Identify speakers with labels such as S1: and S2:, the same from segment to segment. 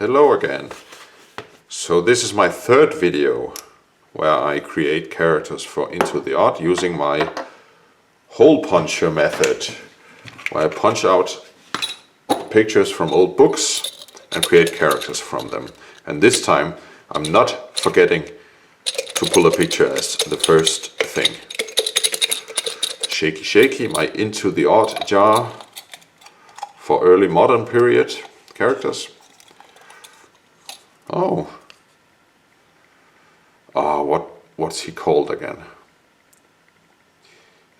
S1: Hello again. So this is my third video where I create characters for Into the Odd using my hole puncher method, where I punch out pictures from old books and create characters from them. And this time I'm not forgetting to pull a picture as the first thing. Shaky Shaky, my Into the Odd jar for early modern period characters. What's he called again?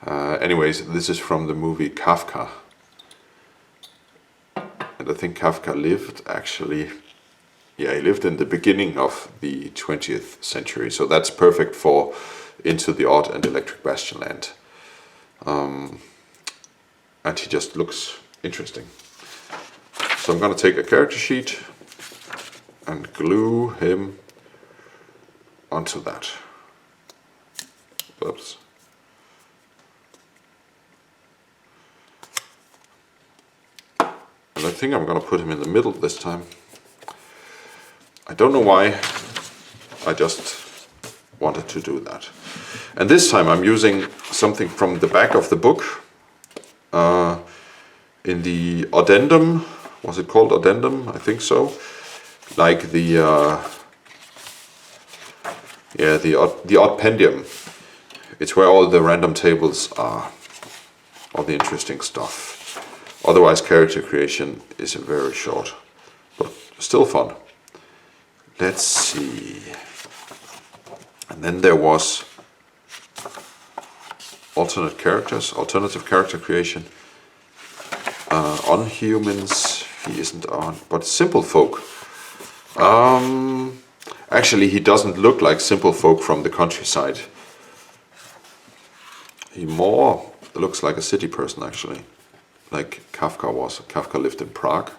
S1: Anyways, this is from the movie Kafka. And I think Kafka lived actually, he lived in the beginning of the 20th century. So that's perfect for Into the Odd and Electric Bastion Land. And he just looks interesting. So I'm going to take a character sheet and glue him onto that. Oops. And I think I'm going to put him in the middle this time. I don't know why, I just wanted to do that. And this time I'm using something from the back of the book. In the addendum, was it called addendum? I think so. Like the Oddpendium. It's where all the random tables are, all the interesting stuff. Otherwise, character creation is very short, but still fun. Let's see. And then there was alternative character creation. On humans, he isn't on, but simple folk. Actually, he doesn't look like simple folk from the countryside. He more looks like a city person, actually, like Kafka was. Kafka lived in Prague.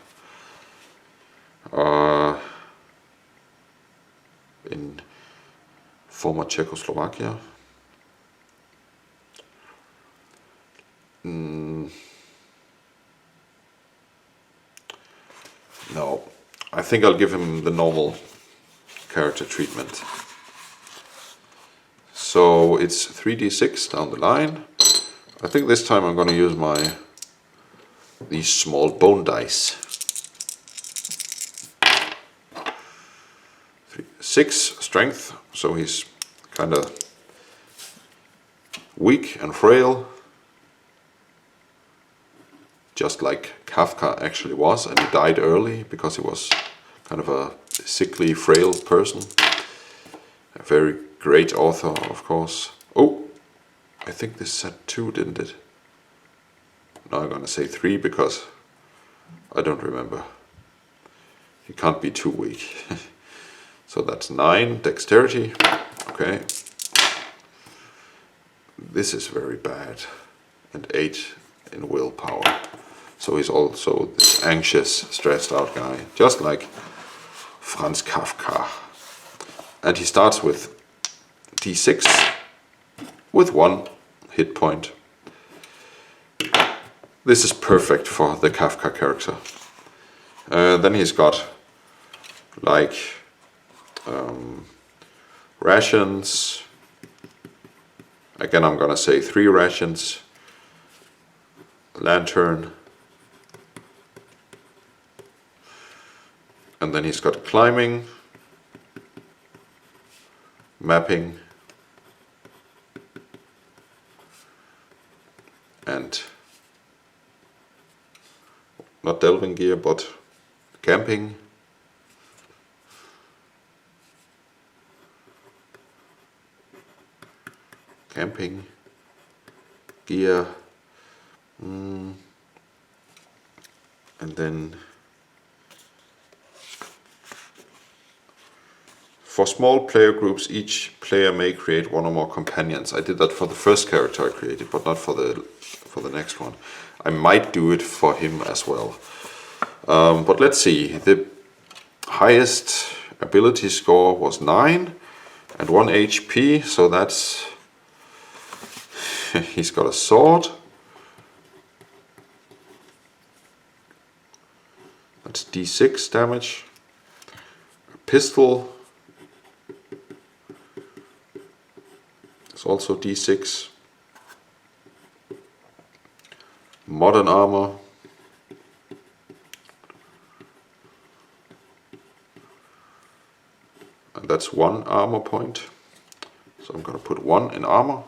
S1: In former Czechoslovakia. No, I think I'll give him the normal character treatment. So it's 3d6 down the line. I think this time I'm going to use these small bone dice. 6 strength, so he's kind of weak and frail, just like Kafka actually was, and he died early because he was kind of a sickly, frail person. A very great author, of course. Oh, I think this said 2, didn't it? Now I'm gonna say 3 because I don't remember. He can't be too weak. So that's 9 dexterity. Okay. This is very bad. And 8 in willpower. So he's also this anxious, stressed out guy, just like Franz Kafka. And he starts with d6 with 1 hit point. This is perfect for the Kafka character. Then he's got like rations. Again, I'm gonna say 3 rations. Lantern. And then he's got climbing, mapping, and not delving gear, but camping. Camping, gear, and then for small player groups, each player may create 1 or more companions. I did that for the first character I created, but not for the next one. I might do it for him as well. But let's see. The highest ability score was 9 and 1 HP, so that's... He's got a sword. That's d6 damage. pistol is also D6. Modern armor. And that's 1 armor point. So I'm going to put 1 in armor.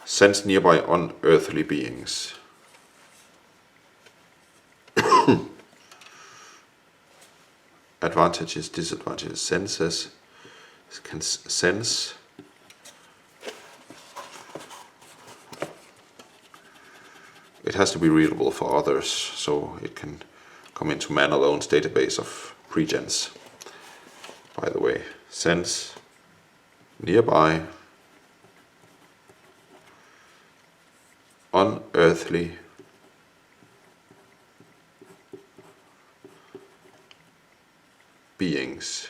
S1: Sense nearby unearthly beings. Advantages, disadvantages. Senses can sense. It has to be readable for others, so it can come into ManAlone's database of pregens. By the way, sense nearby unearthly beings.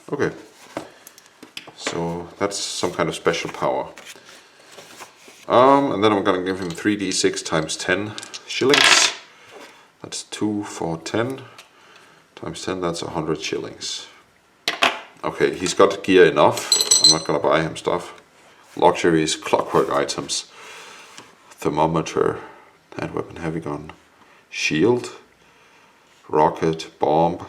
S1: Okay, so that's some kind of special power. And then I'm gonna give him 3d6 times 10 shillings. That's 2, 4, 10 times 10. That's 100 shillings. Okay, he's got gear enough. I'm not gonna buy him stuff. Luxuries, clockwork items, thermometer, hand weapon, heavy gun, shield, rocket, bomb,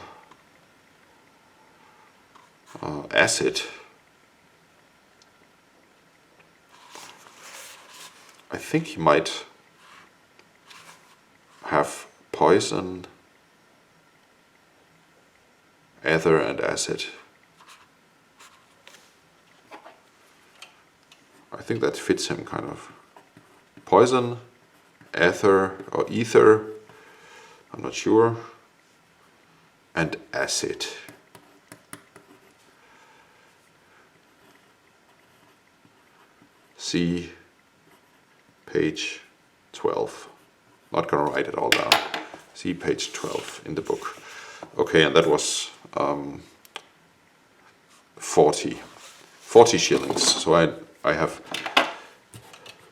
S1: acid. I think he might have poison, ether and acid. I think that fits him kind of. Poison, ether or ether, I'm not sure, and acid. See page 12. Not gonna write it all down. See page 12 in the book. Okay, and that was 40 shillings. So I have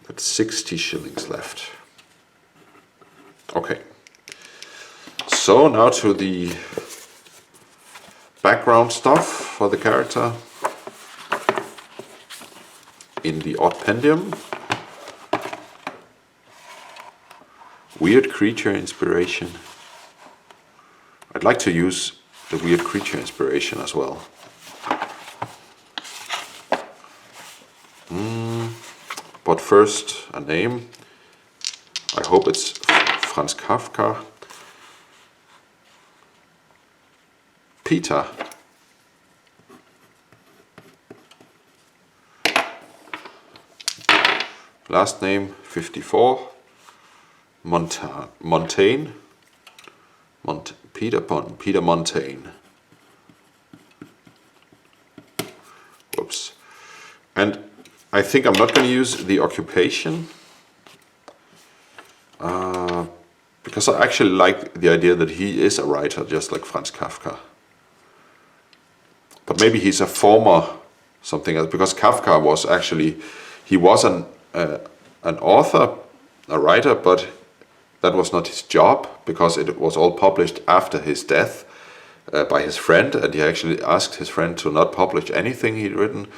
S1: got 60 shillings left. Okay. So now to the background stuff for the character in the Oddpendium. Weird creature inspiration. I'd like to use the weird creature inspiration as well. But first, a name. I hope it's Franz Kafka. Peter. Last name 54. Montaigne. Peter Montaigne. Whoops. And I think I'm not going to use the occupation because I actually like the idea that he is a writer, just like Franz Kafka. But maybe he's a former something else, because Kafka was actually, he was an author, a writer, but that was not his job, because it was all published after his death by his friend, and he actually asked his friend to not publish anything he'd written.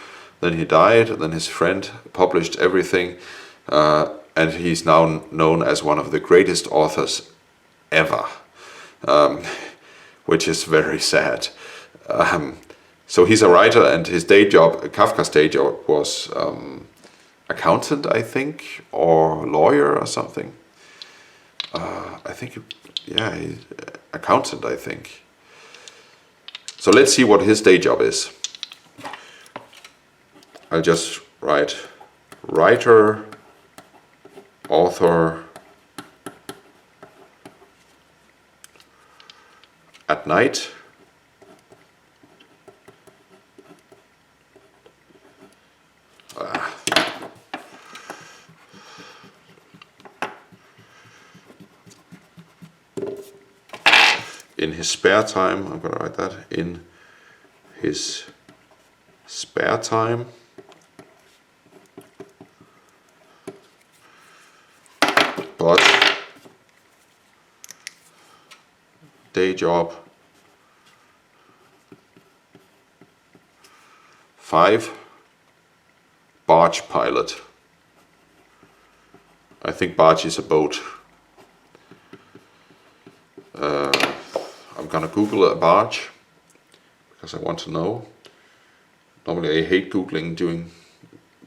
S1: Then he died, then his friend published everything, and he's now known as one of the greatest authors ever, which is very sad. So he's a writer, and his day job, Kafka's day job, was accountant, I think, or lawyer or something. I think, yeah, he's accountant, I think. So let's see what his day job is. I'll just write writer, author, at night, in his spare time. I'm gonna write that, in his spare time. But day job. 5, barge pilot. I think barge is a boat. I'm gonna Google a barge because I want to know. Normally I hate Googling during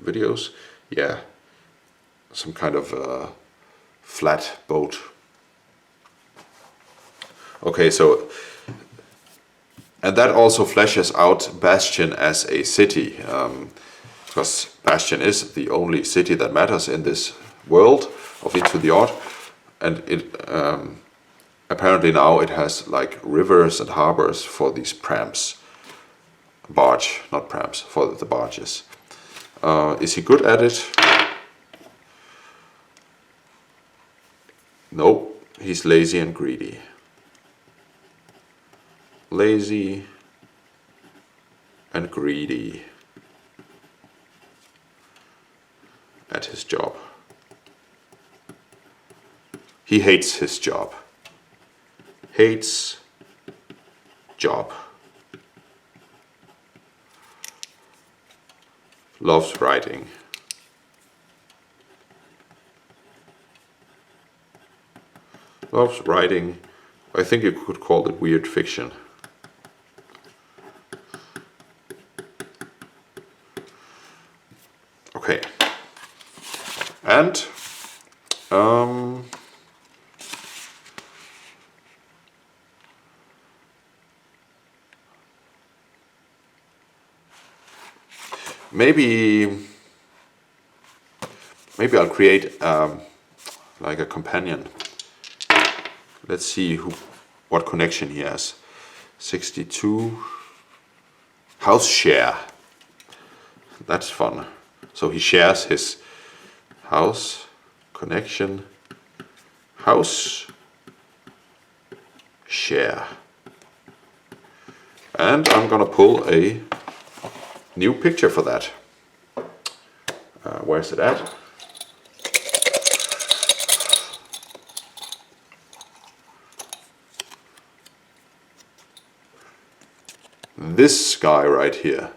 S1: videos. Yeah, some kind of flat boat. Okay, so, and that also fleshes out Bastion as a city, because Bastion is the only city that matters in this world of Into the Odd, and it apparently now it has like rivers and harbors for these prams. Barge, not prams, for the barges. Is he good at it? No, he's lazy and greedy. Lazy and greedy at his job. He hates his job. Hates job. Loves writing. Loves writing. I think you could call it weird fiction. Okay. And maybe I'll create like a companion. Let's see what connection he has. 62 house share. That's fun. So he shares his house connection. House share. And I'm gonna pull a new picture for that. Where's it at? This guy right here.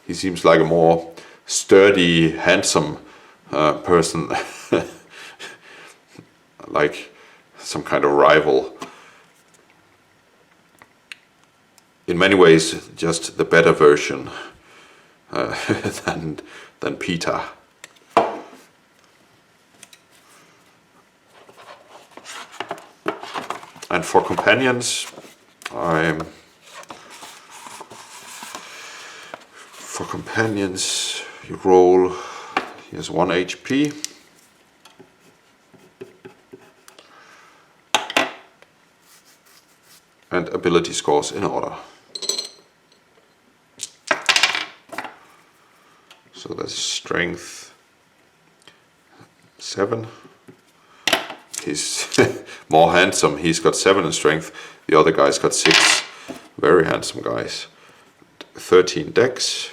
S1: He seems like a more sturdy, handsome person, like some kind of rival. In many ways, just the better version than Peter. And for companions, you roll. He has 1 HP. And ability scores in order. So that's strength 7. He's more handsome. He's got 7 in strength. The other guy's got 6. Very handsome guys. 13 dex.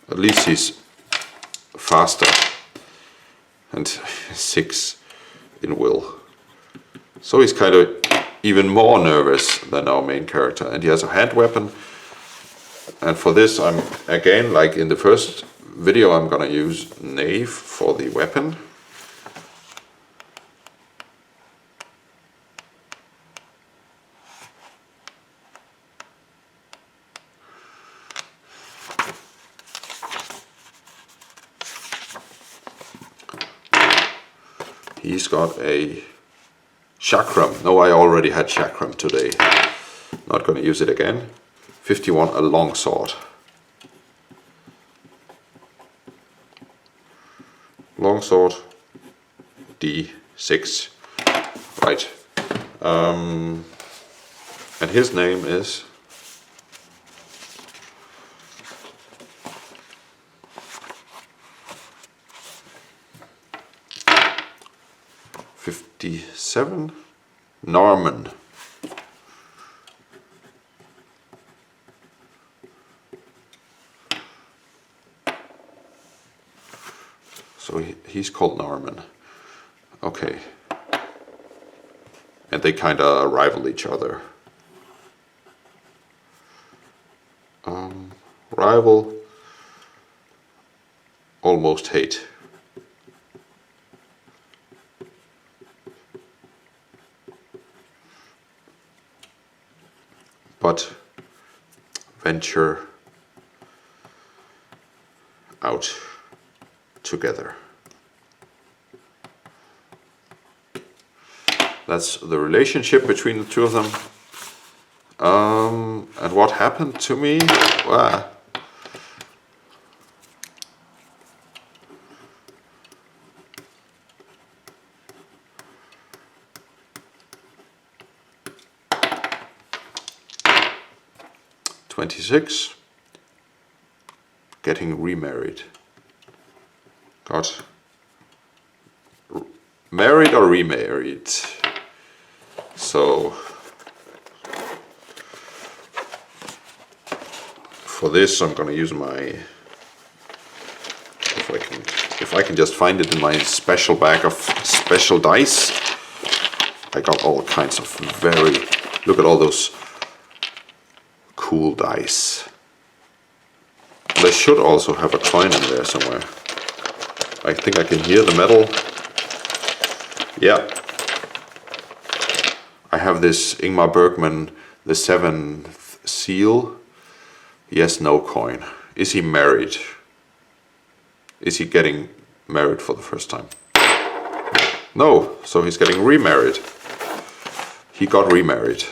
S1: At least he's faster. And 6 in will. So he's kind of even more nervous than our main character. And he has a hand weapon. And for this, I'm again, like in the first video, I'm gonna use knave for the weapon. He's got a chakram. No, I already had chakram today. Not gonna use it again. 51, a longsword. Longsword, D6. Right. And his name is '57 Norman. So he's called Norman. Okay. and they kind of rival each other. Rival, almost hate. But venture out together. That's the relationship between the two of them. And what happened to me? Well, 26, getting remarried. Got married or remarried. So for this I'm gonna use my, if I can just find it in my special bag of special dice. I got all kinds of look at all those cool dice. They should also have a coin in there somewhere. I think I can hear the metal. Yeah. I have this Ingmar Bergman, the Seventh Seal. Yes, no coin. Is he married? Is he getting married for the first time? No, so he's getting remarried. He got remarried.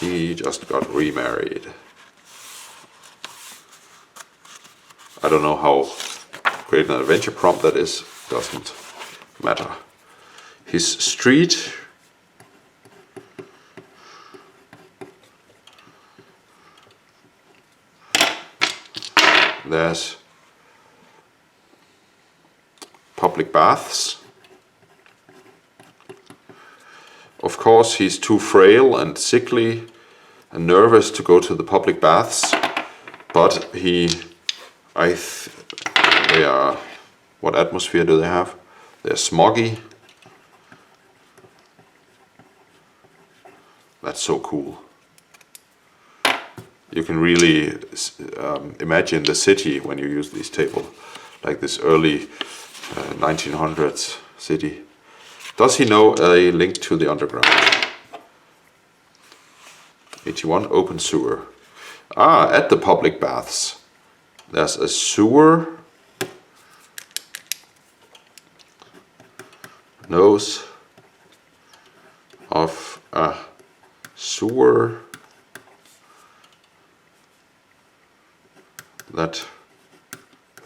S1: He just got remarried. I don't know how great an adventure prompt that is. Doesn't matter. His street. There's public baths. Of course, he's too frail and sickly and nervous to go to the public baths, but they are, what atmosphere do they have? They're smoggy. That's so cool. You can really imagine the city when you use these tables, like this early 1900s city. Does he know a link to the underground? 81, open sewer. Ah, at the public baths. There's a sewer. Nose of a sewer that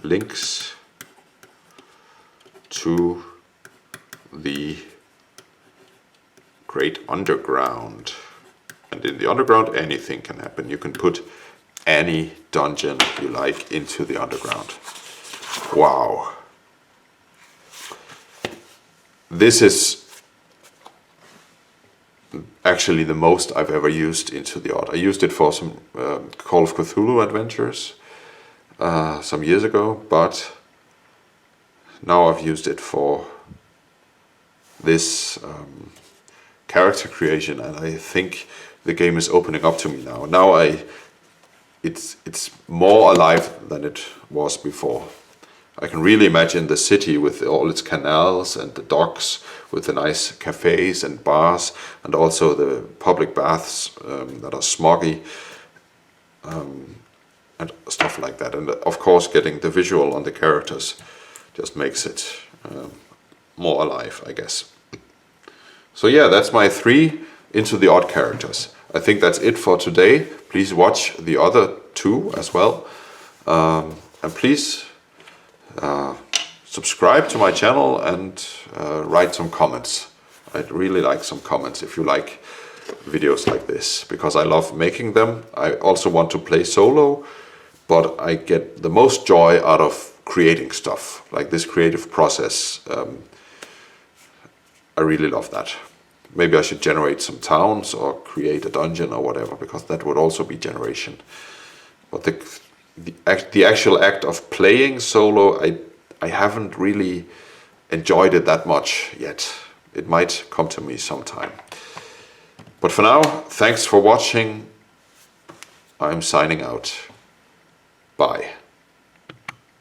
S1: links to the great underground. And in the underground anything can happen. You can put any dungeon you like into the underground. Wow. This is actually the most I've ever used Into the Odd. I used it for some Call of Cthulhu adventures some years ago, but now I've used it for this character creation, and I think the game is opening up to me now. Now it's more alive than it was before. I can really imagine the city with all its canals and the docks with the nice cafes and bars, and also the public baths that are smoggy and stuff like that. And of course, getting the visual on the characters just makes it more alive, I guess. So yeah, that's my 3 Into the Odd characters. I think that's it for today. Please watch the other 2 as well. And please subscribe to my channel and write some comments. I'd really like some comments if you like videos like this, because I love making them. I also want to play solo, but I get the most joy out of creating stuff, like this creative process. I really love that. Maybe I should generate some towns or create a dungeon or whatever, because that would also be generation. But the actual act of playing solo, I haven't really enjoyed it that much yet. It might come to me sometime. But for now, thanks for watching. I'm signing out. Bye.